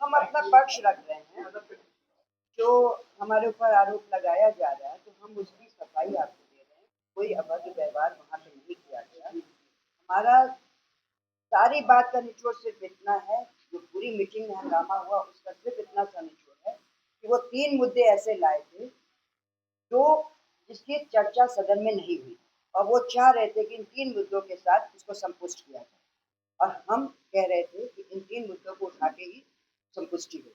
हम अपना पक्ष रख रहे हैं। जो हमारे ऊपर आरोप लगाया जा रहा है तो हम उसकी सफाई आपको दे रहे हैं। कोई अभद्र व्यवहार वहाँ पे नहीं किया गया। हमारा सारी बात का निचोड़ सिर्फ इतना है, जो पूरी मीटिंग में हंगामा हुआ उसका सिर्फ इतना सा निचोड़ है कि वो 3 मुद्दे ऐसे लाए थे जो जिसकी चर्चा सदन में नहीं हुई और वो चाह रहे थे कि इन 3 मुद्दों के साथ इसको संपुष्ट किया जाए और हम कह रहे थे कि इन 3 मुद्दों को उठा के ही संपुष्टि होगी,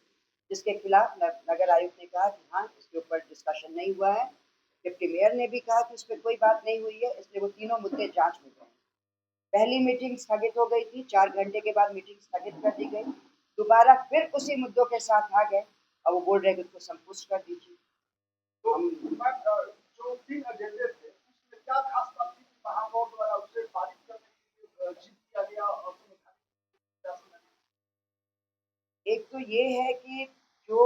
जिसके खिलाफ नगर आयुक्त ने कहा कि हाँ इसके ऊपर डिस्कशन नहीं हुआ है। डिप्टी मेयर ने भी कहा कि उस पर कोई बात नहीं हुई है, इसलिए वो तीनों मुद्दे जांच में गए। पहली मीटिंग स्थगित हो गई थी, 4 घंटे के बाद मीटिंग स्थगित कर दी गई। दोबारा फिर उसी मुद्दों के साथ आ गए और वो बोल रहे हैं कि उसको संपुष्ट कर दीजिए। तो जो 3 एजेंडे थे उसमें क्या खास बात थी कि महापौर द्वारा उसे पारित करने की जिद किया गया और एक तो ये है कि जो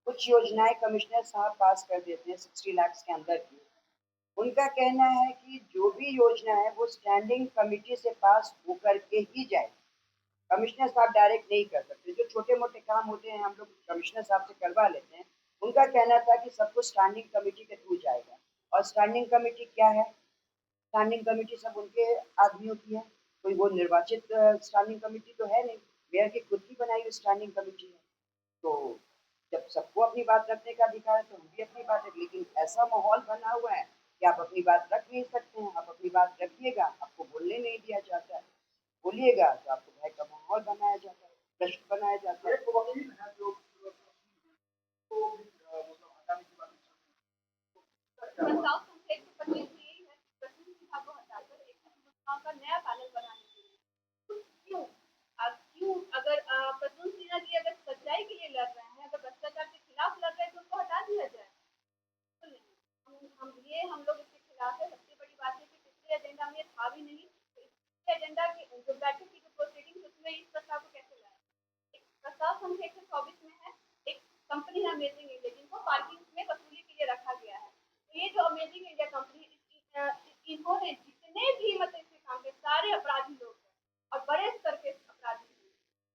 कुछ योजनाएं कमिश्नर साहब पास कर देते हैं 60 लाख के अंदर की, उनका कहना है कि जो भी योजना है वो स्टैंडिंग कमेटी से पास होकर के ही जाए। कमिश्नर साहब डायरेक्ट नहीं कर सकते। जो छोटे मोटे काम होते हैं हम लोग कमिश्नर साहब से करवा लेते हैं। उनका कहना था कि सब कुछ स्टैंडिंग कमेटी के थ्रू जाएगा और स्टैंडिंग कमेटी क्या है? स्टैंडिंग कमेटी सब उनके आदमियों की है, कोई वो निर्वाचित स्टैंडिंग कमेटी तो है नहीं, मेयर की खुद की बनाई हुई स्टैंडिंग कमेटी है। तो जब सबको अपनी बात रखने का अधिकार है तो हम भी अपनी बात रख, लेकिन ऐसा माहौल बना हुआ है कि आप अपनी बात रख नहीं सकते हैं। आप अपनी बात रखिएगा, आपको बोलने नहीं दिया जाता है, बोलिएगा तो आपको भय का माहौल बनाया जाता है, प्रश्न बनाया जाता है। एक वकील है जो तो मतलब हटाने की बात प्रस्ताव संख्या 125 यही है, प्रतिनिधि सभा को हटाकर एक संस्थाओं का नया पैनल बनाने के लिए। क्यों अगर प्रद्युम्न सिन्हा जी अगर सच्चाई के लिए लड़ रहे हैं, अगर भ्रष्टाचार के खिलाफ लड़ रहे हैं तो उनको हटा दिया जाए। हम लोग इसके खिलाफ है। सबसे बड़ी बात है कि पिछले एजेंडा में था भी नहीं, पिछले एजेंडा की जो बैठक की जो प्रोसीडिंग उसमें इस प्रस्ताव को कैसे लाया। एक प्रस्ताव संख्या 124 में है, एक कंपनी है अमेजिंग इंडिया जिनको पार्किंग में वसूली के लिए रखा गया है। तो ये जो अमेजिंग इंडिया कंपनी इन्होंने जितने भी मतलब इसके काम के सारे अपराधी लोग हैं और बड़े स्तर के अपराधी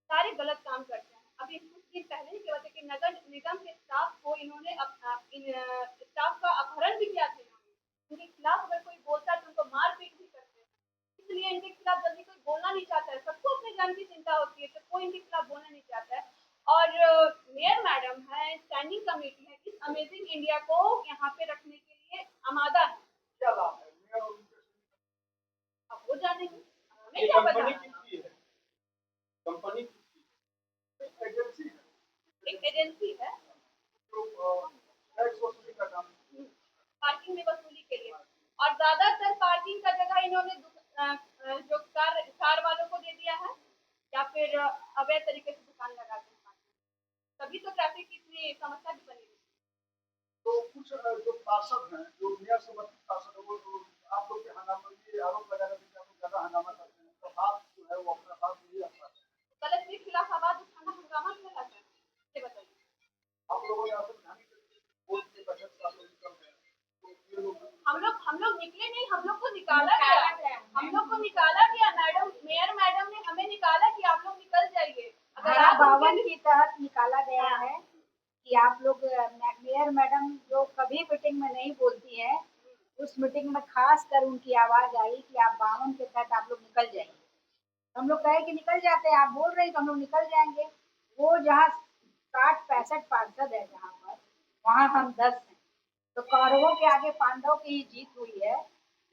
सारे गलत काम करते हैं। अभी कुछ दिन पहले ही क्या हुआ था कि नगर निगम के स्टाफ को इन्होंने स्टाफ का अपहरण भी किया था। उनके खिलाफ अगर कोई बोलता है तो उनको मारपीट भी करते हैं। इसलिए इनके खिलाफ जल्दी कोई बोलना नहीं चाहता है। सबको अपने जान की चिंता होती है तो कोई इनके खिलाफ बोलना नहीं चाहता है। और मेयर मैडम है, स्टैंडिंग कमेटी है, इस अमेजिंग इंडिया को यहाँ पे रखने के लिए आमादा है। क्या बात है? अब वो जानेंगे, हमें क्या पता। कंपनी एक एजेंसी है जो टैक्स वसूली का काम पार्किंग में वसूली के लिए, और ज्यादातर पार्किंग का जगह इन्होंने जो कार वालों को दे दिया है या फिर अवैध तरीके से दुकान लगा दी। तभी तो ट्रैफिक की इतनी समस्या भी बनी। तो कुछ जो पार्षद हैं, जो मेयर समर्थित पार्षद है, वो आप लोग के हंगामा ये आरोप लगा रहे हैं कि आप लोग ज्यादा हंगामा करते हैं, तो आप जो है वो अपना बात नहीं रख पाते। गलत के खिलाफ आवाज उठाना हंगामा कहलाता है, ये बताइए। आप लोगों ने हम लोग निकले नहीं, हम लोग को निकाला गया। हम लोग को निकाला गया। मैडम मेयर मैडम ने हमें निकाला कि आप लोग निकल जाइए। अगर आप 52 के तहत निकाला गया है कि आप लोग मेयर मैडम जो कभी मीटिंग में नहीं बोलती है, उस मीटिंग में खास कर उनकी आवाज आई कि आप 52 के तहत आप लोग निकल जाइए। हम लोग कहे कि निकल जाते हैं, आप बोल रहे हैं तो हम लोग निकल जाएंगे। वो जहाँ 60-65 पार्षद है जहाँ पर, वहाँ हम 10 हैं। तो कौरवों के आगे पांडव की ही जीत हुई है।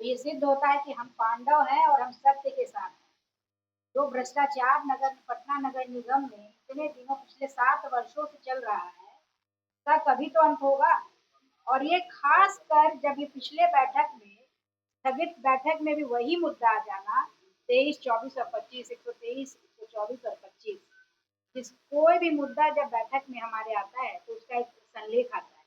तो ये सिद्ध होता है कि हम पांडव हैं और हम सत्य के साथ हैं। जो भ्रष्टाचार पटना नगर निगम में इतने दिनों पिछले 7 वर्षों से चल रहा है, का कभी तो अंत होगा। और ये खास कर जब ये पिछले बैठक में स्थगित बैठक में भी वही मुद्दा आ जाना, 23, 24 और 25, 123, 124 और 25, जिस कोई भी मुद्दा जब बैठक में हमारे आता है तो उसका एक संलेख आता है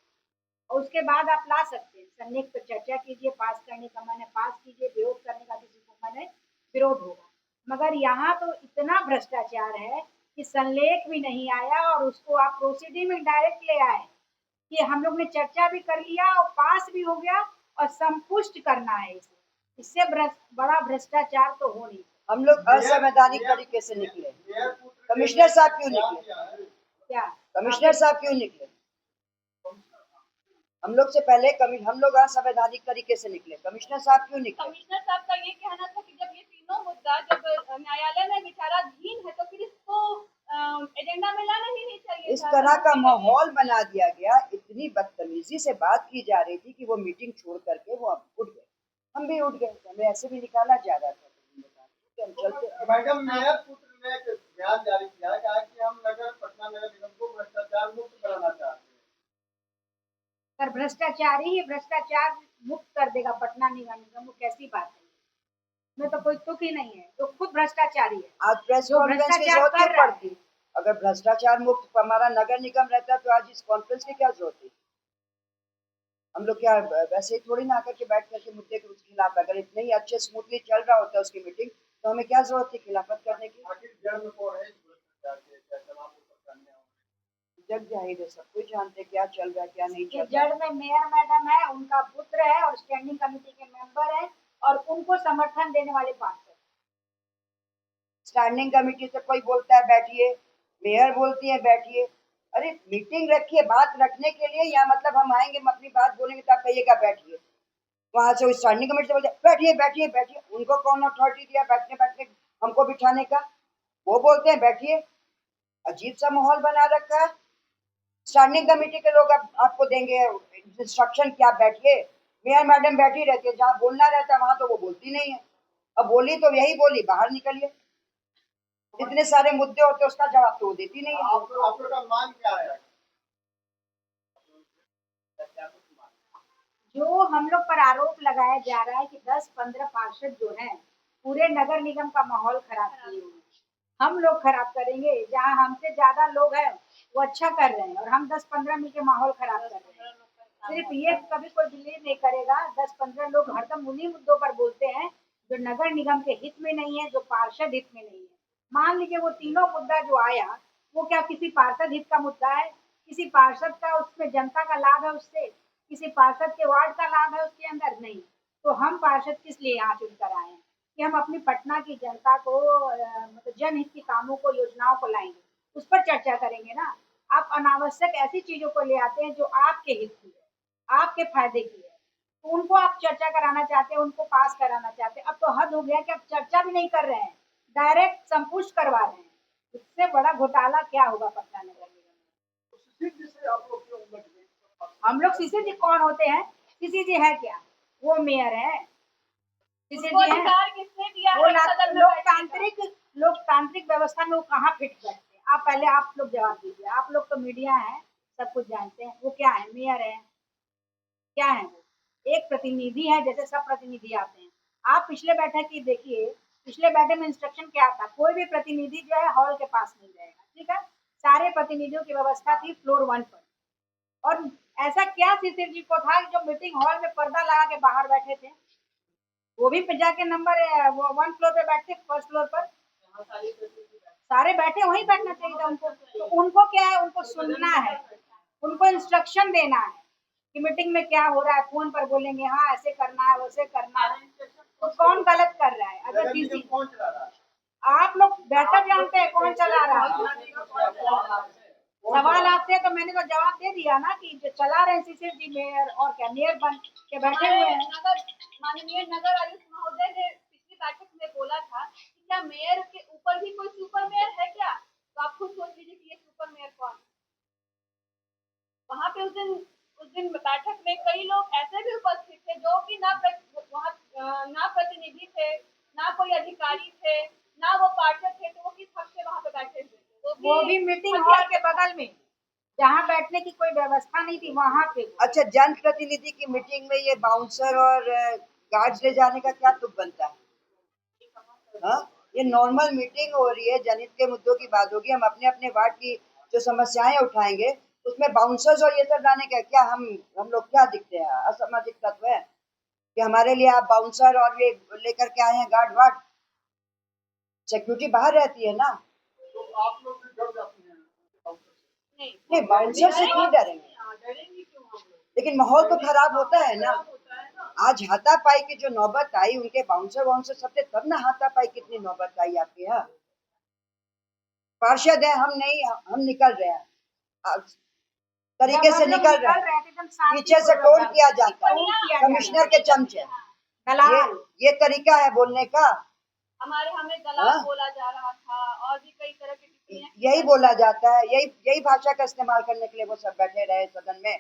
और उसके बाद आप ला सकते हैं। संलेख पर चर्चा कीजिए, पास करने का मन है पास कीजिए, विरोध करने का किसी को मन है विरोध होगा। मगर यहाँ तो इतना भ्रष्टाचार है कि संलेख भी नहीं आया और उसको आप प्रोसीडिंग में डायरेक्ट ले आए कि हम लोग ने चर्चा भी कर लिया और पास भी हो गया और संपुष्ट करना है इसे। इससे बड़ा भ्रष्टाचार तो हो नहीं। हम लोग असंवैधानिक तरीके से निकले। कमिश्नर साहब क्यों निकले? क्या कमिश्नर साहब क्यों निकले? हम लोग से पहले हम लोग असंवैधानिक तरीके से निकले, कमिश्नर साहब क्यों निकले? कमिश्नर साहब का ये कहना था कि जब ये तीनों मुद्दा जब न्यायालय में विचाराधीन है तो फिर इसको एजेंडा में लाना ही नहीं चाहिए इस था। तरह का माहौल बना दिया गया, इतनी बदतमीजी से बात की जा रही थी कि वो मीटिंग छोड़ करके वो उठ गए, हम भी उठ गए, हमें ऐसे भी निकाला जा रहा था कि हम चलते। मैडम, मेयर पुत्र ने एक बयान जारी किया है, कहा कि हम पटना नगर निगम को भ्रष्टाचार मुक्त कराना चाहते हैं। अगर भ्रष्टाचारी ही भ्रष्टाचार मुक्त कर देगा पटना निगम, वो कैसी बात है? में तो कोई तुक ही नहीं है, तो खुद भ्रष्टाचारी है। आज प्रेस जो कॉन्फ्रेंस की भ्रष्टाचार जरूरत कर क्यों रहा है। पड़ती? अगर भ्रष्टाचार मुक्त हमारा नगर निगम रहता तो आज इस कॉन्फ्रेंस की क्या जरूरत थी? हम लोग क्या वैसे ही थोड़ी ना आकर के बैठ करके मुद्दे के उसके खिलाफ, अगर इतने ही अच्छे स्मूथली चल रहा होता उसकी मीटिंग तो हमें क्या जरूरत थी खिलाफत करने की? आखिर जड़ में कौन है इस भ्रष्टाचार के? क्या तमाम ऊपर करने होंगे? जग जाहिर है, सब कुछ जानते क्या चल रहा है क्या नहीं ये चल रहा। जड़ में मेयर मैडम है, उनका पुत्र है और स्टैंडिंग कमेटी के मेंबर है और उनको समर्थन देने वाले पार्षद। स्टैंडिंग कमेटी से कोई बोलता है बैठिए, मेयर बोलती है बैठिए। अरे मीटिंग रखिए बात रखने के लिए, या मतलब हम आएंगे हम अपनी बात बोलेंगे तो आप कहिएगा बैठिए? वहां से स्टैंडिंग कमेटी से बोलते बैठिए बैठिए बैठिए, उनको कौन अथॉरिटी दिया बैठने बैठने हमको बिठाने का? वो बोलते हैं बैठिए। अजीब सा माहौल बना रखा है। स्टैंडिंग कमेटी के लोग अब आपको देंगे इंस्ट्रक्शन कि आप बैठिए, मेयर मैडम बैठी रहती है, जहाँ बोलना रहता है वहां तो वो बोलती नहीं है। अब बोली तो यही बोली, बाहर निकलिए। इतने सारे मुद्दे होते उसका जवाब तो वो देती नहीं है। आप लोग का मान क्या है? जो हम लोग पर आरोप लगाया जा रहा है कि 10-15 पार्षद जो हैं पूरे नगर निगम का माहौल खराब किए हुए हैं। हम लोग खराब करेंगे? जहाँ हमसे ज्यादा लोग हैं वो अच्छा कर रहे हैं और हम 10-15 मिलकर माहौल खराब कर रहे हैं। सिर्फ ये कभी कोई बिलीव नहीं करेगा, 10-15 लोग हरदम उन्हीं मुद्दों पर बोलते हैं जो नगर निगम के हित में नहीं है, जो पार्षद हित में नहीं है। मान लीजिए वो तीनों मुद्दा जो आया वो क्या किसी पार्षद हित का मुद्दा है? किसी पार्षद का उसमें जनता का लाभ है उससे? किसी पार्षद के वार्ड का लाभ है उसके अंदर? नहीं। तो हम पार्षद किस लिए यहाँ चुन कर आए हैं कि हम अपनी पटना की जनता को मतलब जनहित के कामों को, योजनाओं को लाएंगे, उस पर चर्चा करेंगे ना। आप अनावश्यक ऐसी चीजों को ले आते हैं जो आपके हित की है, आपके फायदे की है, तो उनको आप चर्चा कराना चाहते हैं, उनको पास कराना चाहते हैं। अब तो हद हो गया कि अब चर्चा भी नहीं कर रहे हैं, डायरेक्ट संपुष्ट करवा रहे हैं। इससे बड़ा घोटाला क्या होगा पटना नगर निगम में? जिससे आप लोग क्यों उलझ गए? हम लोग सीसी जी कौन होते हैं? सीसी जी है क्या? वो मेयर है। सीसी उनको जी है अधिकार किसने दिया वो है सदन में बैठने का? लोकतांत्रिक व्यवस्था में वो कहाँ फिट बैठते हैं? आप पहले आप लोग जवाब दीजिए। आप लोग तो मीडिया है, सब कुछ जानते हैं। वो क्या है? मेयर है? क्या है वो? एक प्रतिनिधि है, जैसे सब प्रतिनिधि आते हैं। आप पिछले बैठक की देखिए, पिछले बैठक में इंस्ट्रक्शन क्या था? कोई भी प्रतिनिधि जो है हॉल के पास नहीं जाएगा, ठीक है? सारे प्रतिनिधियों की व्यवस्था थी फ्लोर 1 पर। और ऐसा क्या सीसी जी को था जो मीटिंग हॉल में पर्दा लगा के बाहर बैठे थे? वो भी जाके नंबर 1 फ्लोर पे बैठते, फर्स्ट फ्लोर पर सारे बैठे, वहीं बैठना चाहिए था उनको। तो उनको क्या है? उनको सुनना है, उनको इंस्ट्रक्शन देना है कि मीटिंग में क्या हो रहा है। फोन पर बोलेंगे हाँ ऐसे करना है वैसे करना है, तो कौन गलत कर रहा है? अगर किसी कौन चला रहा है? आप लोग बेहतर जानते हैं कौन चला रहा है। सवाल आते हैं तो मैंने तो जवाब दे दिया ना कि जो चला रहे हैं सीसी जी मेयर और क्या मेयर बन के बैठे हुए हैं। माननीय नगर आयुक्त महोदय ने पिछली बैठक में बोला था कि क्या मेयर के ऊपर भी कोई सुपर मेयर है क्या? तो आप खुद सोच लीजिए कि ये सुपर मेयर कौन है। वहाँ पे उस दिन बैठक में कई लोग ऐसे भी उपस्थित थे जो कि ना प्रतिनिधि थे, ना कोई अधिकारी थे, ना वो पार्षद थे, तो वो किस हक से वहाँ पे बैठे हुए थे? वो भी मीटिंग हॉल के बगल में, जहाँ बैठने की कोई व्यवस्था नहीं थी वहाँ पे। अच्छा, जनप्रतिनिधि की मीटिंग में ये बाउंसर और गार्ड्स ले जाने का क्या तुक बनता है? हाँ, ये नॉर्मल मीटिंग हो रही है, जनहित के मुद्दों की बात होगी, हम अपने अपने वार्ड की जो समस्याएं उठाएंगे, उसमें बाउंसर्स और ये सब लाने का क्या? हम लोग क्या दिखते हैं? असामाजिक तत्व है कि हमारे लिए आप बाउंसर और ये लेकर के आए हैं गार्ड वार्ड? सिक्योरिटी बाहर रहती है ना। तो आप लोग भी डर जाते हैं? नहीं, बाउंसर से क्यों डरेंगे? डरेंगे क्यों हम लोग? लेकिन माहौल तो खराब होता है ना। आज हाथापाई की जो नौबत आई, उनके बाउंसर सब थे, तब ना हाथापाई कितनी नौबत आई आपके यहाँ। पार्षद है, हम नहीं, हम निकल रहे हैं, आज तरीके से निकल रहे हैं, पीछे से टोल किया जाता है, कमिश्नर के चमचे, ये तरीका है बोलने का। हमारे हमें दलाल बोला जा रहा था और भी कई तरह की टिप्पणियां। यही बोला जाता है, यही भाषा का इस्तेमाल करने के लिए वो सब बैठे रहे सदन में।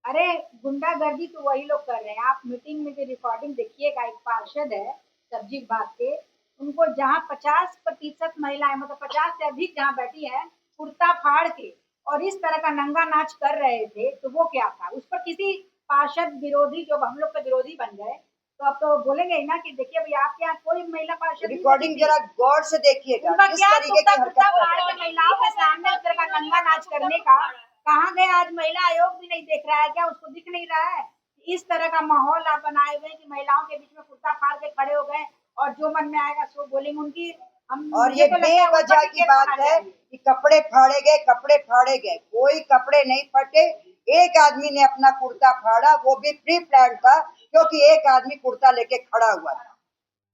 अरे गुंडागर्दी तो वही लोग कर रहे हैं। आप मीटिंग में जो रिकॉर्डिंग देखिएगा, एक पार्षद है सब्जी बाग के, उनको जहाँ 50% महिलाएं, मतलब 50 से अधिक जहाँ बैठी है, कुर्ता फाड़ के और इस तरह का नंगा नाच कर रहे थे, तो वो क्या था? उस पर किसी पार्षद विरोधी, जो हम लोग का विरोधी बन गए, तो अब तो बोलेंगे ही ना कि देखिए भाई, आपके यहाँ कोई महिला पार्षद रिकॉर्डिंग जरा गौर से देखिएगा, उनका किस क्या तरीके की हरकत कर रहे हैं। महिलाओं के सामने उस तरह का नंगा नाच करने का कहाँ गए? आज महिला आयोग भी नहीं देख रहा है क्या? उसको दिख नहीं रहा है? इस तरह का माहौल आप बनाए हुए कि महिलाओं के बीच में कुर्ता फाड़ के खड़े हो गए और जो मन में आएगा सो बोलेंगे। उनकी हम, और ये बेवजह की बात है कि कपड़े फाड़े गए, कपड़े फाड़े गए, कोई कपड़े नहीं फटे। एक आदमी ने अपना कुर्ता फाड़ा, वो भी प्री प्लान था, क्योंकि एक आदमी कुर्ता लेके खड़ा हुआ था।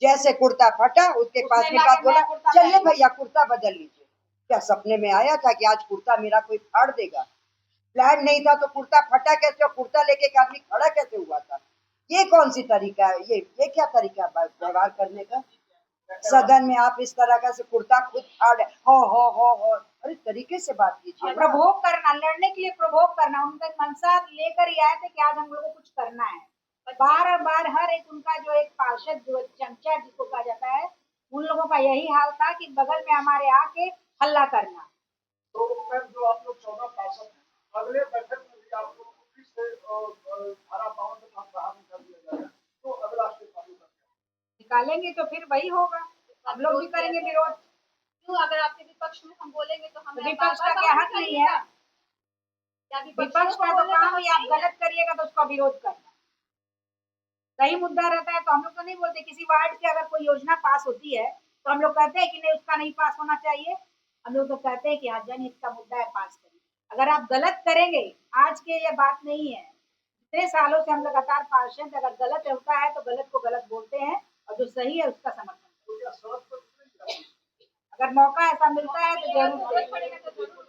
जैसे कुर्ता फटा, उसके पास में बात बोला, चलिए भैया कुर्ता बदल लीजिए। क्या सपने में आया था कि आज कुर्ता मेरा कोई फाड़ देगा? प्लान नहीं था तो कुर्ता फटा कैसे और कुर्ता लेके एक आदमी खड़ा कैसे हुआ था? ये कौन सी तरीका है? ये क्या तरीका है व्यवहार करने का? सदन में आप इस तरह का से कुर्ता खुद फाड़, हो, अरे तरीके से बात कीजिए ना। प्रभोग करना, लड़ने के लिए प्रभोग करना, उनका मंशा लेकर ही आए थे कि आज हम लोगों को कुछ करना है। बार बार हर एक उनका जो एक पार्षद, जो चमचा जिसको कहा जाता है, उन लोगों का यही हाल था कि बगल में हमारे आके हल्ला करना। तो मैम, जो आप लोग 14 पार्षद हैं, अगले बैठक में भी आप लोगों को फिर से धारा 52 के तहत बाहर निकाल दिया जाएगा, तो अगला स्टेप चालू करते निकालेंगे तो फिर वही होगा, हम लोग भी करेंगे विरोध। क्यों? अगर आपके विपक्ष में हम बोलेंगे तो हमें विपक्ष का क्या हक नहीं है? विपक्ष का तो काम ही, आप गलत करिएगा तो उसका विरोध करना। सही मुद्दा रहता है तो हम लोग तो नहीं बोलते। किसी वार्ड की अगर कोई योजना पास होती है तो हम लोग कहते हैं कि नहीं, उसका नहीं पास होना चाहिए। हम लोग तो कहते हैं कि हाँ, जनहित का मुद्दा है, पास करिए। अगर आप गलत करेंगे, आज के ये बात नहीं है, इतने सालों से हम लगातार पार्षद, अगर गलत होता है तो गलत को गलत बोलते हैं और जो सही है उसका समर्थन। हैं। तो क्या सड़क पर अगर मौका ऐसा मिलता है तो जरूर